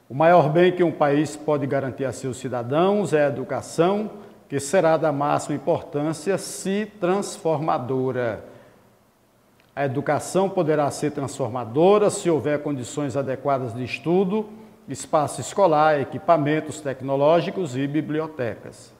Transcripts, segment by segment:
O maior bem que um país pode garantir a seus cidadãos é a educação, que será da máxima importância se transformadora. A educação poderá ser transformadora se houver condições adequadas de estudo, espaço escolar, equipamentos tecnológicos e bibliotecas.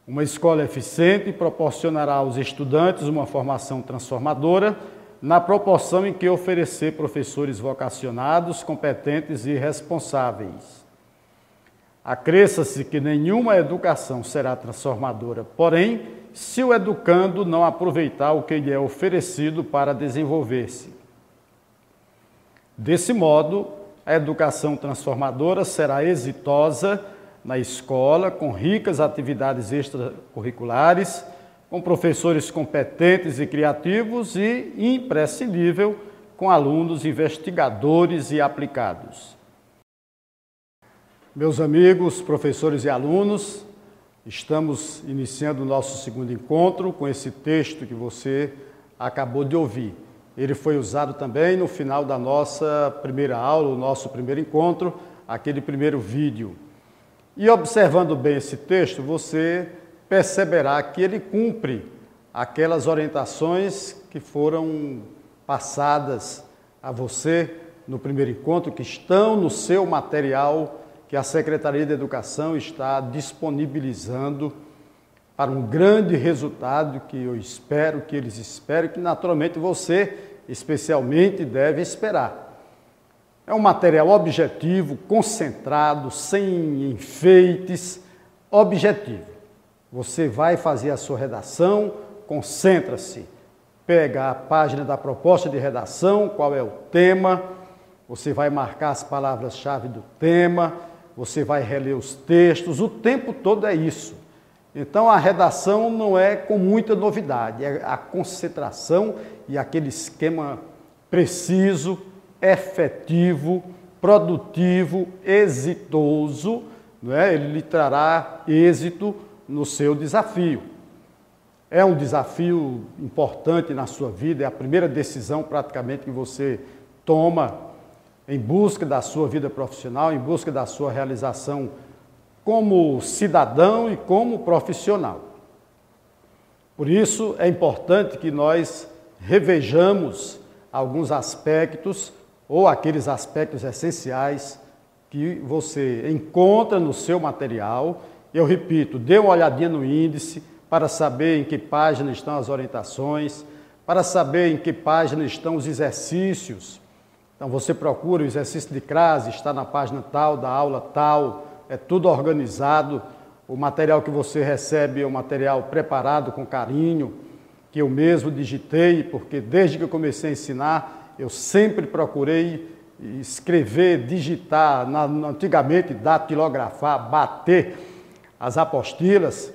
Uma escola eficiente proporcionará aos estudantes uma formação transformadora na proporção em que oferecer professores vocacionados, competentes e responsáveis. Acresça-se que nenhuma educação será transformadora, porém, se o educando não aproveitar o que lhe é oferecido para desenvolver-se. Desse modo, a educação transformadora será exitosa na escola, com ricas atividades extracurriculares, com professores competentes e criativos e, imprescindível, com alunos investigadores e aplicados. Meus amigos, professores e alunos, estamos iniciando o nosso segundo encontro com esse texto que você acabou de ouvir. Ele foi usado também no final da nossa primeira aula, o nosso primeiro encontro, aquele primeiro vídeo. E observando bem esse texto, você perceberá que ele cumpre aquelas orientações que foram passadas a você no primeiro encontro, que estão no seu material que a Secretaria de Educação está disponibilizando para um grande resultado que eu espero, que eles esperam, que naturalmente você especialmente deve esperar. É um material objetivo, concentrado, sem enfeites, objetivo. Você vai fazer a sua redação, concentra-se, pega a página da proposta de redação, qual é o tema, você vai marcar as palavras-chave do tema, você vai reler os textos, o tempo todo é isso. Então a redação não é com muita novidade, é a concentração e aquele esquema preciso, efetivo, produtivo, exitoso, não é? Ele lhe trará êxito no seu desafio. É um desafio importante na sua vida, é a primeira decisão praticamente que você toma em busca da sua vida profissional, em busca da sua realização como cidadão e como profissional. Por isso é importante que nós revejamos alguns aspectos ou aqueles aspectos essenciais que você encontra no seu material. Eu repito, dê uma olhadinha no índice para saber em que página estão as orientações, para saber em que página estão os exercícios. Então você procura o exercício de crase, está na página tal, da aula tal, é tudo organizado. O material que você recebe é um material preparado com carinho, que eu mesmo digitei, porque desde que eu comecei a ensinar, eu sempre procurei escrever, digitar, antigamente datilografar, bater as apostilas,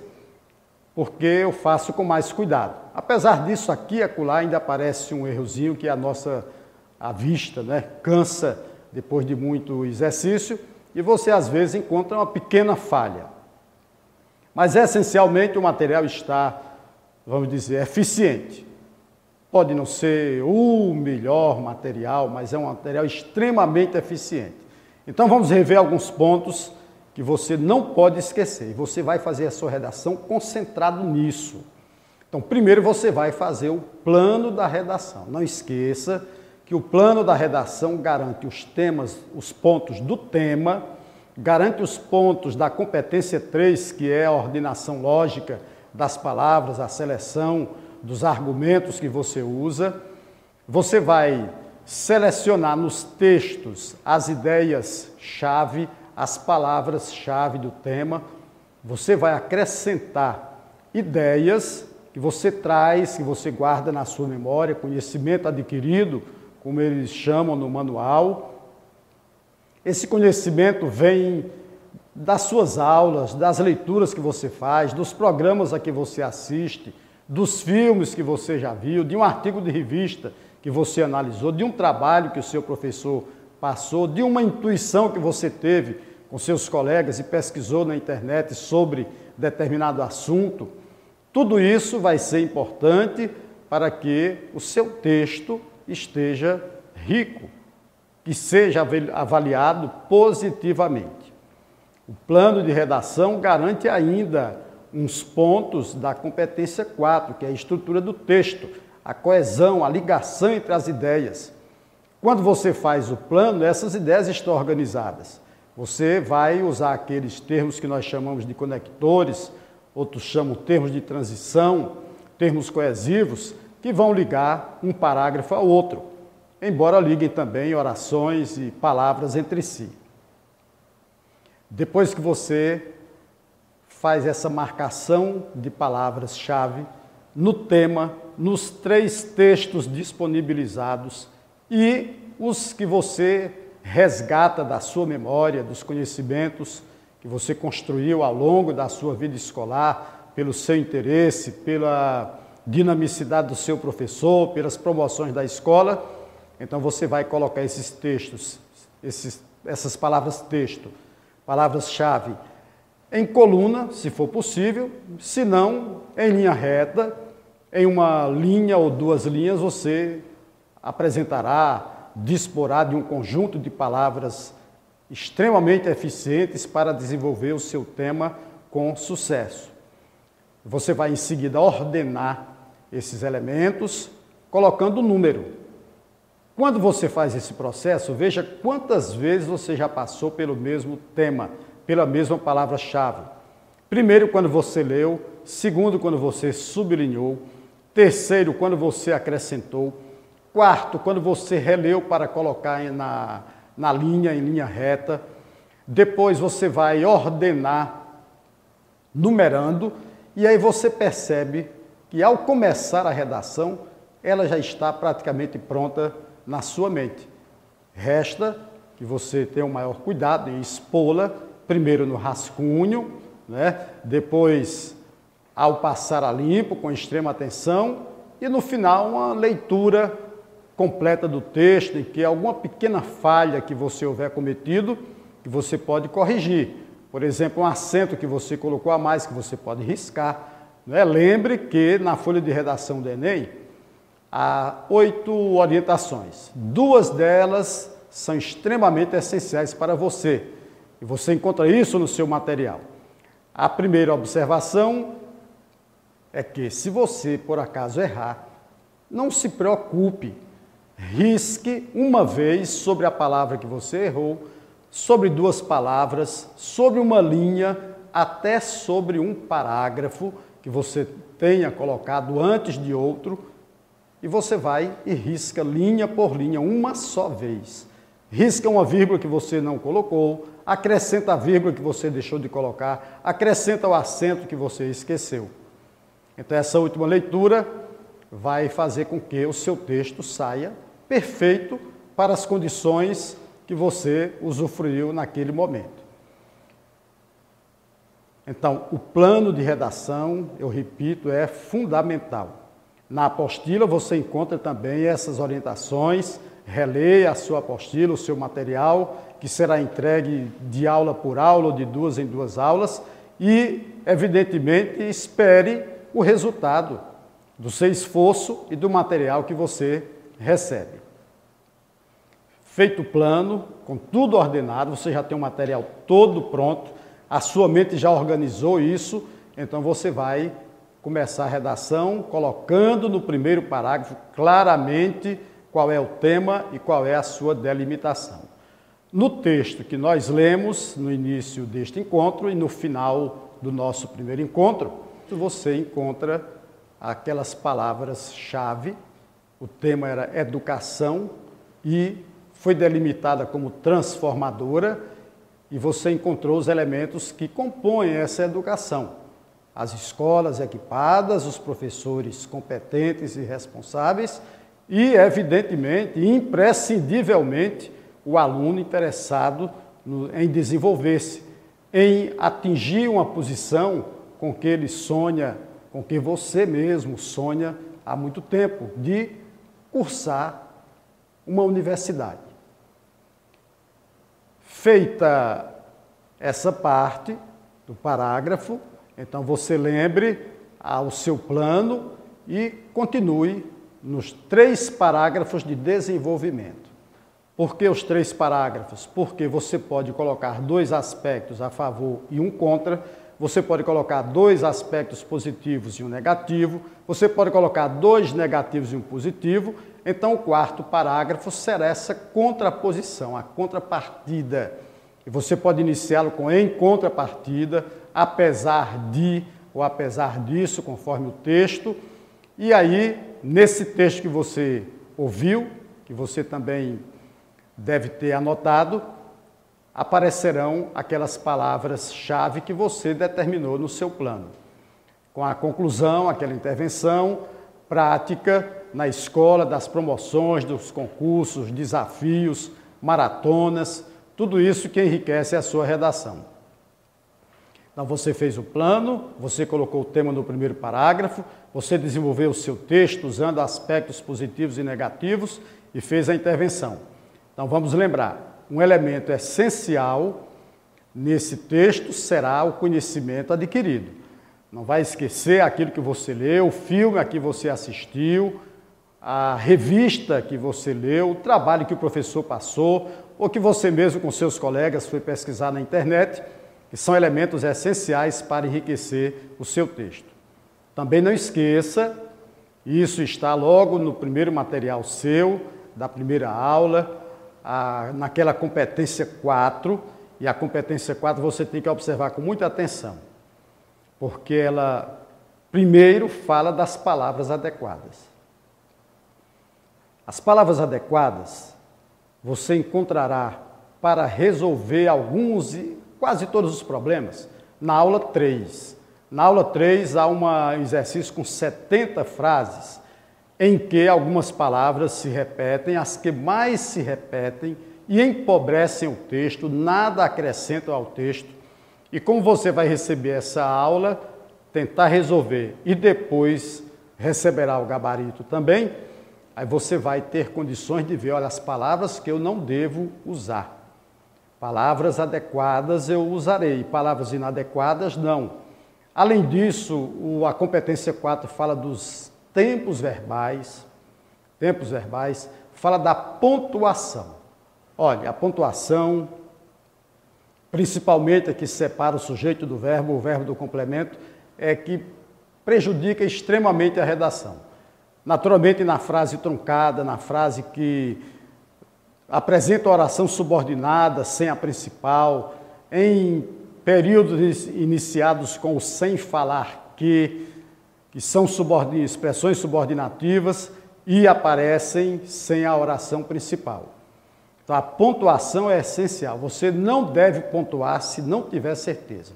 porque eu faço com mais cuidado. Apesar disso, aqui e acolá ainda aparece um errozinho que a vista, né, cansa depois de muito exercício e você às vezes encontra uma pequena falha. Mas essencialmente o material está, vamos dizer, eficiente. Pode não ser o melhor material, mas é um material extremamente eficiente. Então vamos rever alguns pontos que você não pode esquecer. E você vai fazer a sua redação concentrado nisso. Então, primeiro você vai fazer o plano da redação. Não esqueça que o plano da redação garante os temas, os pontos do tema, garante os pontos da competência 3, que é a ordenação lógica das palavras, a seleção dos argumentos que você usa. Você vai selecionar nos textos as ideias-chave, as palavras-chave do tema. Você vai acrescentar ideias que você traz, que você guarda na sua memória, conhecimento adquirido, como eles chamam no manual. Esse conhecimento vem das suas aulas, das leituras que você faz, dos programas a que você assiste, dos filmes que você já viu, de um artigo de revista que você analisou, de um trabalho que o seu professor passou, de uma intuição que você teve com seus colegas e pesquisou na internet sobre determinado assunto. Tudo isso vai ser importante para que o seu texto esteja rico. que seja avaliado positivamente. O plano de redação garante ainda uns pontos da competência 4, que é a estrutura do texto, a coesão, a ligação entre as ideias. Quando você faz o plano, essas ideias estão organizadas. Você vai usar aqueles termos que nós chamamos de conectores, outros chamam termos de transição, termos coesivos, que vão ligar um parágrafo ao outro, embora liguem também orações e palavras entre si. Depois que você faz essa marcação de palavras-chave no tema, nos 3 textos disponibilizados e os que você resgata da sua memória, dos conhecimentos que você construiu ao longo da sua vida escolar, pelo seu interesse, pela dinamicidade do seu professor, pelas promoções da escola. Então você vai colocar esses textos, essas palavras-texto, palavras-chave, em coluna, se for possível, se não, em linha reta, em uma linha ou 2 linhas, você apresentará, disporá de um conjunto de palavras extremamente eficientes para desenvolver o seu tema com sucesso. Você vai em seguida ordenar esses elementos, colocando o número. Quando você faz esse processo, veja quantas vezes você já passou pelo mesmo tema, pela mesma palavra-chave. Primeiro, quando você leu. Segundo, quando você sublinhou. Terceiro, quando você acrescentou. Quarto, quando você releu para colocar na linha, em linha reta. Depois você vai ordenar, numerando, e aí você percebe que ao começar a redação, ela já está praticamente pronta na sua mente. Resta que você tenha um maior cuidado em expô-la, primeiro no rascunho, né? Depois ao passar a limpo, com extrema atenção, e no final uma leitura completa do texto, em que alguma pequena falha que você houver cometido, que você pode corrigir. Por exemplo, um acento que você colocou a mais, que você pode riscar. Né? Lembre que na folha de redação do Enem, há 8 orientações. 2 delas são extremamente essenciais para você. E você encontra isso no seu material. A primeira observação é que, se você, por acaso, errar, não se preocupe. Risque uma vez sobre a palavra que você errou, sobre 2 palavras, sobre uma linha, até sobre um parágrafo que você tenha colocado antes de outro, e você vai e risca linha por linha, uma só vez. Risca uma vírgula que você não colocou, acrescenta a vírgula que você deixou de colocar, acrescenta o acento que você esqueceu. Então, essa última leitura vai fazer com que o seu texto saia perfeito para as condições que você usufruiu naquele momento. Então, o plano de redação, eu repito, é fundamental. Na apostila você encontra também essas orientações, releia a sua apostila, o seu material, que será entregue de aula por aula, ou de 2 em 2 aulas, e, evidentemente, espere o resultado do seu esforço e do material que você recebe. Feito o plano, com tudo ordenado, você já tem o material todo pronto, a sua mente já organizou isso, então você vai começar a redação colocando no primeiro parágrafo claramente qual é o tema e qual é a sua delimitação. No texto que nós lemos no início deste encontro e no final do nosso primeiro encontro, você encontra aquelas palavras-chave. O tema era educação e foi delimitada como transformadora, e você encontrou os elementos que compõem essa educação. As escolas equipadas, os professores competentes e responsáveis e, evidentemente, imprescindivelmente, o aluno interessado em desenvolver-se, em atingir uma posição com que ele sonha, com que você mesmo sonha há muito tempo, de cursar uma universidade. Feita essa parte do parágrafo, então você lembre ao seu plano e continue nos 3 parágrafos de desenvolvimento. Por que os 3 parágrafos? Porque você pode colocar 2 aspectos a favor e um contra, você pode colocar 2 aspectos positivos e um negativo, você pode colocar 2 negativos e um positivo, então o 4º parágrafo será essa contraposição, a contrapartida. E você pode iniciá-lo com em contrapartida, apesar de, ou apesar disso, conforme o texto. E aí, nesse texto que você ouviu, que você também deve ter anotado, aparecerão aquelas palavras-chave que você determinou no seu plano. Com a conclusão, aquela intervenção prática na escola, das promoções, dos concursos, desafios, maratonas, tudo isso que enriquece a sua redação. Então você fez o plano, você colocou o tema no primeiro parágrafo, você desenvolveu o seu texto usando aspectos positivos e negativos e fez a intervenção. Então vamos lembrar, um elemento essencial nesse texto será o conhecimento adquirido. Não vai esquecer aquilo que você leu, o filme a que você assistiu, a revista que você leu, o trabalho que o professor passou, ou que você mesmo com seus colegas foi pesquisar na internet, que são elementos essenciais para enriquecer o seu texto. Também não esqueça, isso está logo no primeiro material seu, da primeira aula, naquela competência 4, e a competência 4 você tem que observar com muita atenção, porque ela primeiro fala das palavras adequadas. As palavras adequadas você encontrará para resolver alguns e quase todos os problemas na aula 3. Na aula 3 há um exercício com 70 frases, em que algumas palavras se repetem, as que mais se repetem e empobrecem o texto, nada acrescentam ao texto. E como você vai receber essa aula, tentar resolver e depois receberá o gabarito também, aí você vai ter condições de ver, olha, as palavras que eu não devo usar. Palavras adequadas eu usarei, palavras inadequadas não. Além disso, a competência 4 fala dos tempos verbais, fala da pontuação. Olha, a pontuação, principalmente a que separa o sujeito do verbo, o verbo do complemento, é que prejudica extremamente a redação. Naturalmente, na frase truncada, na frase que apresenta a oração subordinada, sem a principal, em períodos iniciados com o sem falar que são expressões subordinativas e aparecem sem a oração principal. Então, a pontuação é essencial. Você não deve pontuar se não tiver certeza.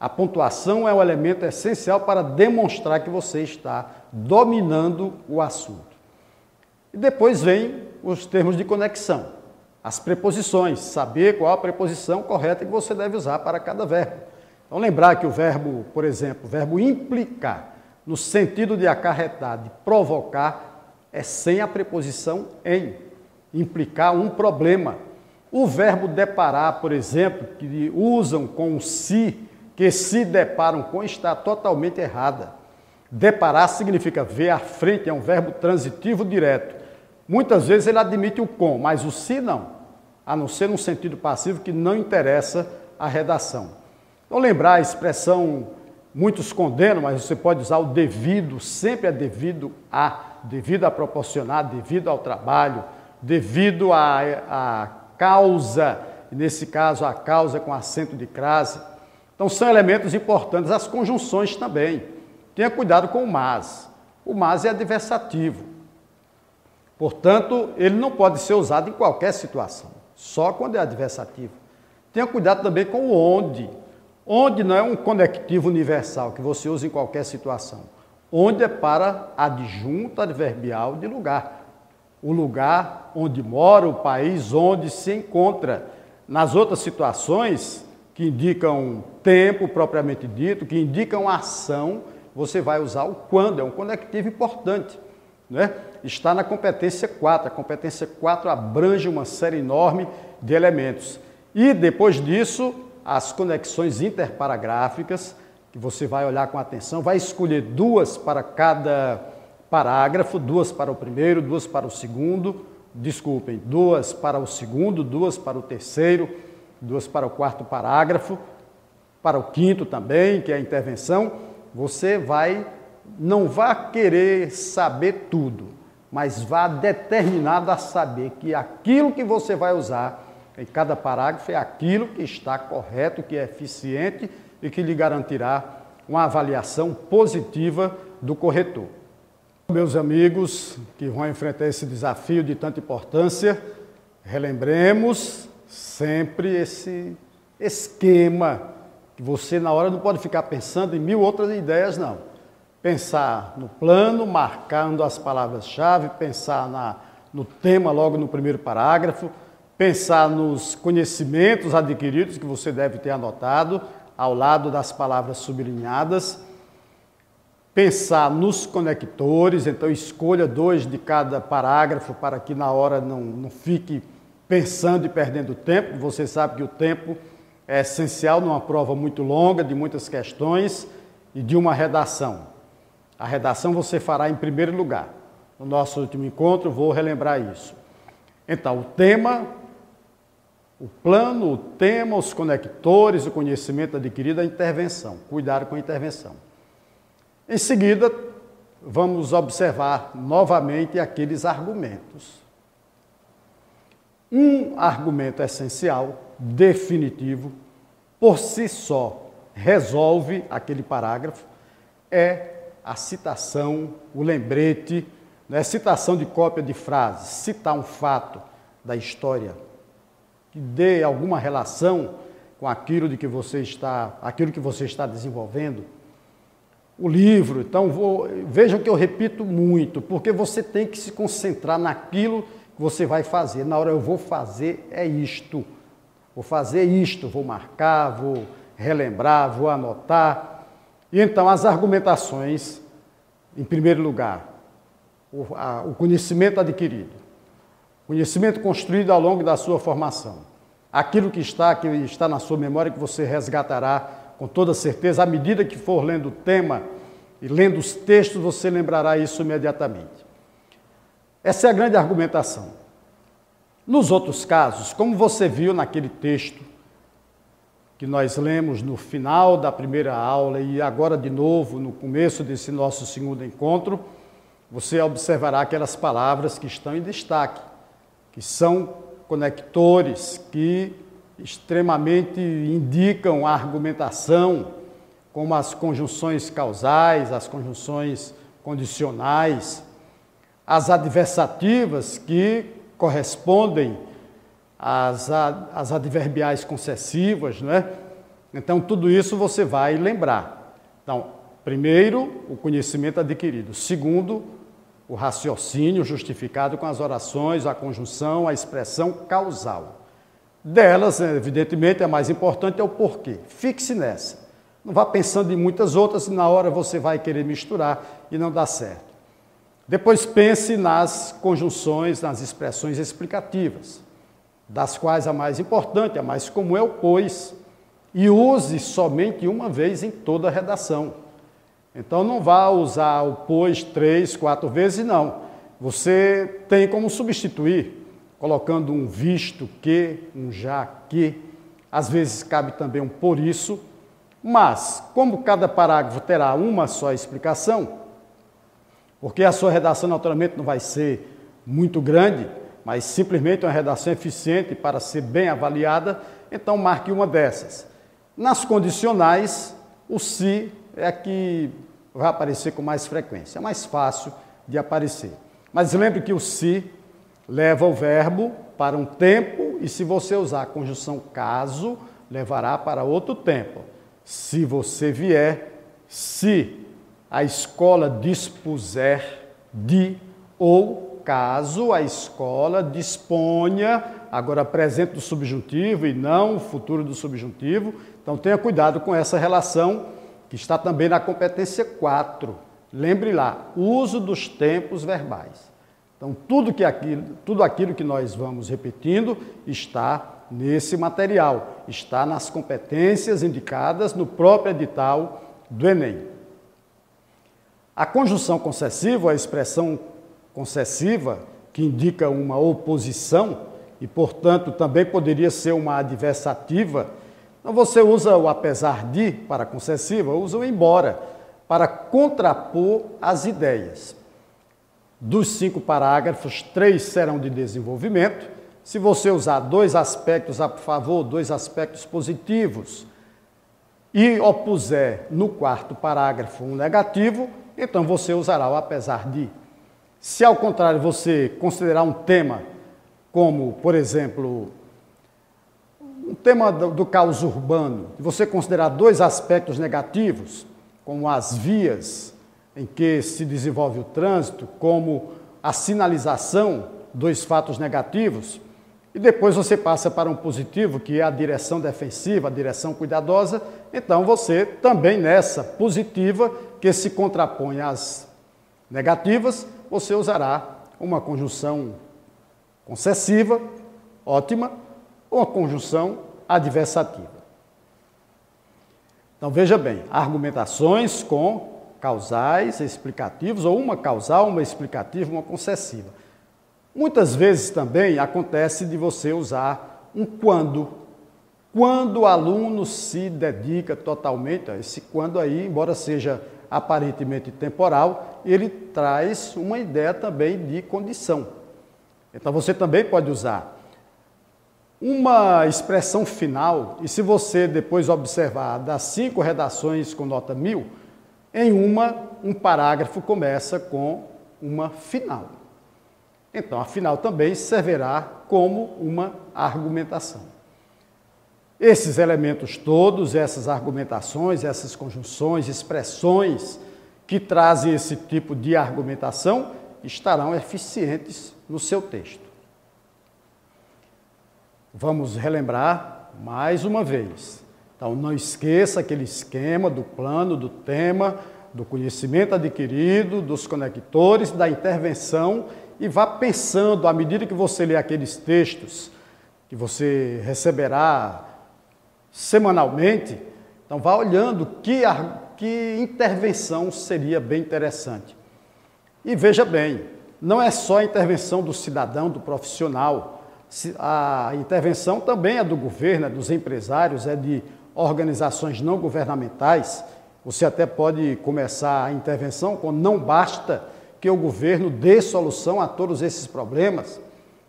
A pontuação é um elemento essencial para demonstrar que você está dominando o assunto. E depois vem os termos de conexão, as preposições, saber qual a preposição correta que você deve usar para cada verbo. Então, lembrar que o verbo, por exemplo, o verbo implicar, no sentido de acarretar, de provocar, é sem a preposição em, implicar um problema. O verbo deparar, por exemplo, que usam com o se, que se deparam com, está totalmente errada. Deparar significa ver à frente, é um verbo transitivo direto. Muitas vezes ele admite o com, mas o se não, a não ser num sentido passivo que não interessa a redação. Então lembrar a expressão, muitos condenam, mas você pode usar o devido, sempre é devido a proporcionar, devido ao trabalho, devido à causa, nesse caso a causa com acento de crase. Então são elementos importantes, as conjunções também. Tenha cuidado com o mas. O mas é adversativo. Portanto, ele não pode ser usado em qualquer situação, só quando é adversativo. Tenha cuidado também com o onde. Onde não é um conectivo universal que você usa em qualquer situação. Onde é para adjunto adverbial de lugar. O lugar onde mora, o país onde se encontra. Nas outras situações que indicam tempo propriamente dito, que indicam ação, você vai usar o quando, é um conectivo importante, né? Está na competência 4, a competência 4 abrange uma série enorme de elementos. E depois disso, as conexões interparagráficas, que você vai olhar com atenção, vai escolher 2 para cada parágrafo, 2 para o primeiro, 2 para o segundo, desculpem, 2 para o segundo, 2 para o terceiro, 2 para o quarto parágrafo, para o quinto também, que é a intervenção. Você não vai querer saber tudo, mas vá determinado a saber que aquilo que você vai usar em cada parágrafo é aquilo que está correto, que é eficiente e que lhe garantirá uma avaliação positiva do corretor. Meus amigos que vão enfrentar esse desafio de tanta importância, relembremos sempre esse esquema, que você na hora não pode ficar pensando em 1000 outras ideias, não. Pensar no plano, marcando as palavras-chave, pensar no tema logo no primeiro parágrafo, pensar nos conhecimentos adquiridos que você deve ter anotado ao lado das palavras sublinhadas, pensar nos conectores, então escolha 2 de cada parágrafo para que na hora não fique pensando e perdendo tempo. Você sabe que o tempo é essencial numa prova muito longa, de muitas questões e de uma redação. A redação você fará em primeiro lugar. No nosso último encontro, vou relembrar isso. Então, o tema, o plano, o tema, os conectores, o conhecimento adquirido, a intervenção. Cuidado com a intervenção. Em seguida, vamos observar novamente aqueles argumentos. Um argumento essencial, definitivo, por si só, resolve aquele parágrafo, é a citação, o lembrete, né? Citação de cópia de frase, citar um fato da história que dê alguma relação com aquilo que você está desenvolvendo. O livro, então vejam que eu repito muito, porque você tem que se concentrar naquilo que você vai fazer. Na hora eu vou fazer é isto, vou marcar, vou relembrar, vou anotar. E então as argumentações, em primeiro lugar, o conhecimento adquirido, conhecimento construído ao longo da sua formação, aquilo que está na sua memória que você resgatará com toda certeza, à medida que for lendo o tema e lendo os textos, você lembrará isso imediatamente. Essa é a grande argumentação. Nos outros casos, como você viu naquele texto que nós lemos no final da primeira aula e agora de novo no começo desse nosso segundo encontro, você observará aquelas palavras que estão em destaque, que são conectores, que extremamente indicam a argumentação, como as conjunções causais, as conjunções condicionais, as adversativas que correspondem às adverbiais concessivas, não é? Então, tudo isso você vai lembrar. Então, primeiro, o conhecimento adquirido. Segundo, o raciocínio justificado com as orações, a conjunção, a expressão causal. Delas, evidentemente, a mais importante é o porquê. Fixe nessa. Não vá pensando em muitas outras e na hora você vai querer misturar e não dá certo. Depois pense nas conjunções, nas expressões explicativas, das quais a mais importante, a mais comum é o pois, e use somente uma vez em toda a redação. Então não vá usar o pois 3, 4 vezes, não. Você tem como substituir, colocando um visto que, um já que, às vezes cabe também um por isso, mas como cada parágrafo terá uma só explicação, porque a sua redação naturalmente não vai ser muito grande, mas simplesmente uma redação eficiente para ser bem avaliada, então marque uma dessas. Nas condicionais, o se é a que vai aparecer com mais frequência, é mais fácil de aparecer. Mas lembre que o se leva o verbo para um tempo e se você usar a conjunção caso, levará para outro tempo. Se você vier, se a escola dispuser de, ou caso a escola disponha, agora presente do subjuntivo e não o futuro do subjuntivo. Então tenha cuidado com essa relação que está também na competência 4. Lembre lá, uso dos tempos verbais. Então tudo aquilo que nós vamos repetindo está nesse material, está nas competências indicadas no próprio edital do Enem. A conjunção concessiva, a expressão concessiva, que indica uma oposição e, portanto, também poderia ser uma adversativa. Então, você usa o apesar de para concessiva, usa o embora para contrapor as ideias. Dos 5 parágrafos, 3 serão de desenvolvimento. Se você usar 2 aspectos a favor, 2 aspectos positivos, e opuser no 4º parágrafo um negativo, então você usará o apesar de. Se, ao contrário, você considerar um tema como, por exemplo, um tema do caos urbano, e você considerar 2 aspectos negativos, como as vias em que se desenvolve o trânsito, como a sinalização, 2 fatos negativos, e depois você passa para um positivo, que é a direção defensiva, a direção cuidadosa, então você também nessa positiva, que se contrapõe às negativas, você usará uma conjunção concessiva, ótima, ou uma conjunção adversativa. Então veja bem, argumentações com causais, explicativos, ou uma causal, uma explicativa, uma concessiva. Muitas vezes também acontece de você usar um quando o aluno se dedica totalmente, esse quando aí, embora seja aparentemente temporal, ele traz uma ideia também de condição. Então você também pode usar uma expressão final, e se você depois observar das 5 redações com nota 1000, em um parágrafo começa com uma final. Então, a final também servirá como uma argumentação. Esses elementos todos, essas argumentações, essas conjunções, expressões que trazem esse tipo de argumentação estarão eficientes no seu texto. Vamos relembrar mais uma vez. Então, não esqueça aquele esquema do plano, do tema, do conhecimento adquirido, dos conectores, da intervenção, e vá pensando, à medida que você lê aqueles textos, que você receberá semanalmente, então vá olhando que intervenção seria bem interessante. E veja bem, não é só a intervenção do cidadão, do profissional, a intervenção também é do governo, é dos empresários, é de organizações não governamentais. Você até pode começar a intervenção com não basta que o governo dê solução a todos esses problemas.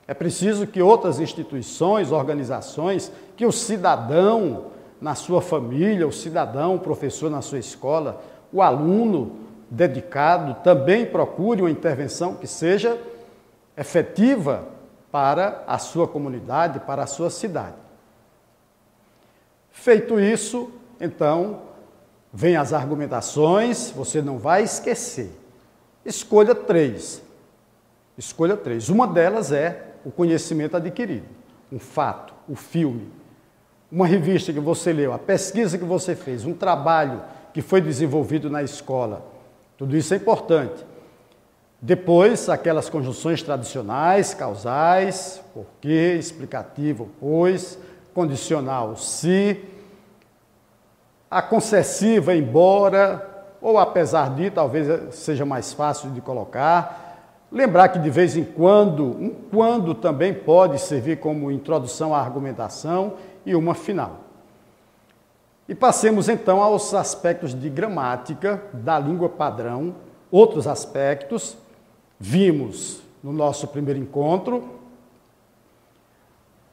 É preciso que outras instituições, organizações, que o cidadão na sua família, o cidadão, o professor na sua escola, o aluno dedicado também procure uma intervenção que seja efetiva para a sua comunidade, para a sua cidade. Feito isso, então, vem as argumentações, você não vai esquecer. Escolha 3. Escolha 3. Uma delas é o conhecimento adquirido, um fato, o filme, uma revista que você leu, a pesquisa que você fez, um trabalho que foi desenvolvido na escola. Tudo isso é importante. Depois, aquelas conjunções tradicionais, causais, porque, explicativo, pois, condicional, se, a concessiva, embora, ou apesar de, talvez seja mais fácil de colocar. Lembrar que de vez em quando, um quando também pode servir como introdução à argumentação e uma final. E passemos então aos aspectos de gramática da língua padrão, outros aspectos. Vimos no nosso primeiro encontro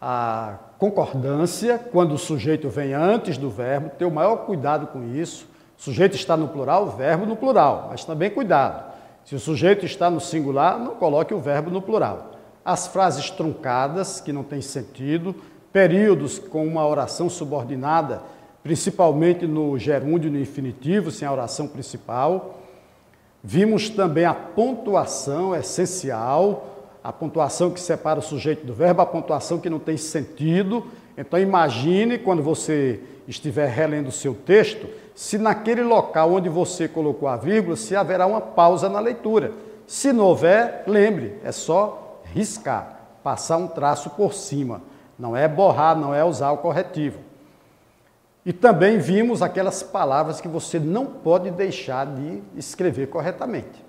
a concordância, quando o sujeito vem antes do verbo, ter o maior cuidado com isso. O sujeito está no plural, o verbo no plural, mas também cuidado. Se o sujeito está no singular, não coloque o verbo no plural. As frases truncadas, que não têm sentido, períodos com uma oração subordinada, principalmente no gerúndio e no infinitivo, sem a oração principal. Vimos também a pontuação essencial, a pontuação que separa o sujeito do verbo, a pontuação que não tem sentido. Então imagine, quando você estiver relendo o seu texto, se naquele local onde você colocou a vírgula, se haverá uma pausa na leitura. Se não houver, lembre, é só riscar, passar um traço por cima. Não é borrar, não é usar o corretivo. E também vimos aquelas palavras que você não pode deixar de escrever corretamente.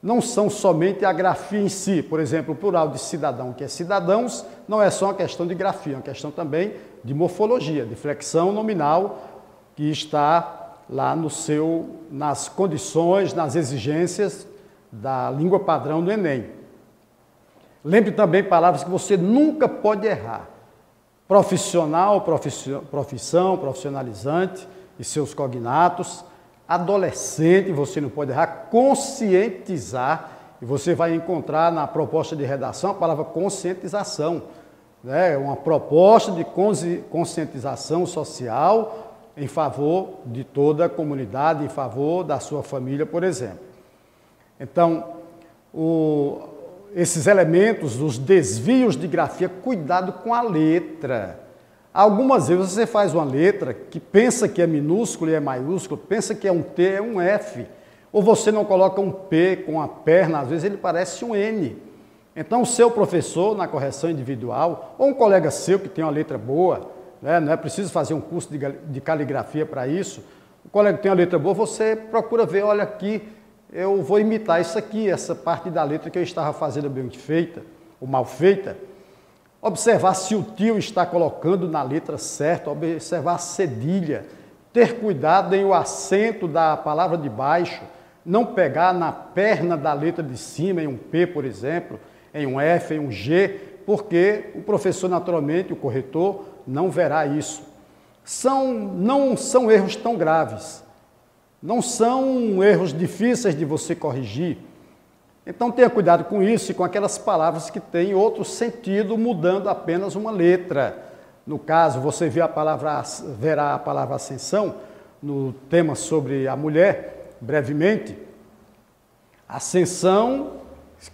não são somente a grafia em si. Por exemplo, o plural de cidadão, que é cidadãos, não é só uma questão de grafia, é uma questão também de morfologia, de flexão nominal, que está lá nas condições, nas exigências da língua padrão do Enem. Lembre também palavras que você nunca pode errar. Profissional, profissão, profissionalizante e seus cognatos. Adolescente, você não pode errar. Conscientizar, e você vai encontrar na proposta de redação a palavra conscientização. Né? Uma proposta de conscientização social em favor de toda a comunidade, em favor da sua família, por exemplo. Então, esses elementos, os desvios de grafia, cuidado com a letra. Algumas vezes você faz uma letra que pensa que é minúsculo e é maiúsculo, pensa que é um T, é um F. Ou você não coloca um P com a perna, às vezes ele parece um N. Então, o seu professor, na correção individual, ou um colega seu que tem uma letra boa, né, não é preciso fazer um curso de caligrafia para isso, o colega que tem uma letra boa, você procura ver, olha aqui, eu vou imitar isso aqui, essa parte da letra que eu estava fazendo bem feita, ou mal feita. Observar se o tio está colocando na letra certa, observar a cedilha, ter cuidado em o acento da palavra de baixo, não pegar na perna da letra de cima, em um P, por exemplo, em um F, em um G, porque o professor, naturalmente, o corretor, não verá isso. Não são erros tão graves, não são erros difíceis de você corrigir. Então tenha cuidado com isso e com aquelas palavras que têm outro sentido, mudando apenas uma letra. No caso, você verá a palavra ascensão no tema sobre a mulher, brevemente. Ascensão,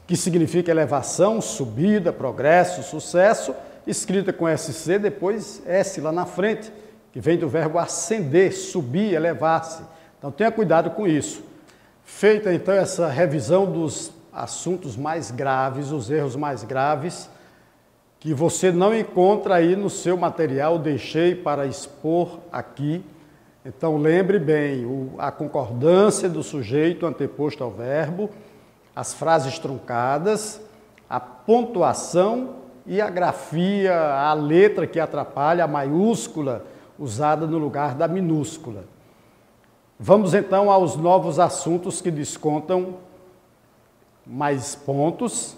que significa elevação, subida, progresso, sucesso, escrita com SC, depois S lá na frente, que vem do verbo ascender, subir, elevar-se. Então tenha cuidado com isso. Feita então essa revisão dos assuntos mais graves, os erros mais graves, que você não encontra aí no seu material, deixei para expor aqui. Então lembre bem, a concordância do sujeito anteposto ao verbo, as frases truncadas, a pontuação e a grafia, a letra que atrapalha, a maiúscula usada no lugar da minúscula. Vamos então aos novos assuntos que descontam mais pontos,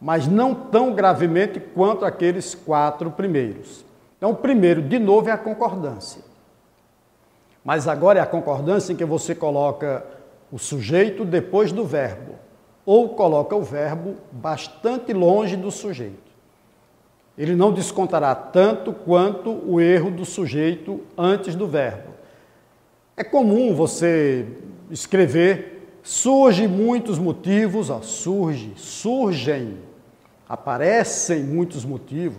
mas não tão gravemente quanto aqueles 4 primeiros. Então, o primeiro, de novo, é a concordância. Mas agora é a concordância em que você coloca o sujeito depois do verbo, ou coloca o verbo bastante longe do sujeito. Ele não descontará tanto quanto o erro do sujeito antes do verbo. É comum você escrever surgem muitos motivos, surgem, aparecem muitos motivos.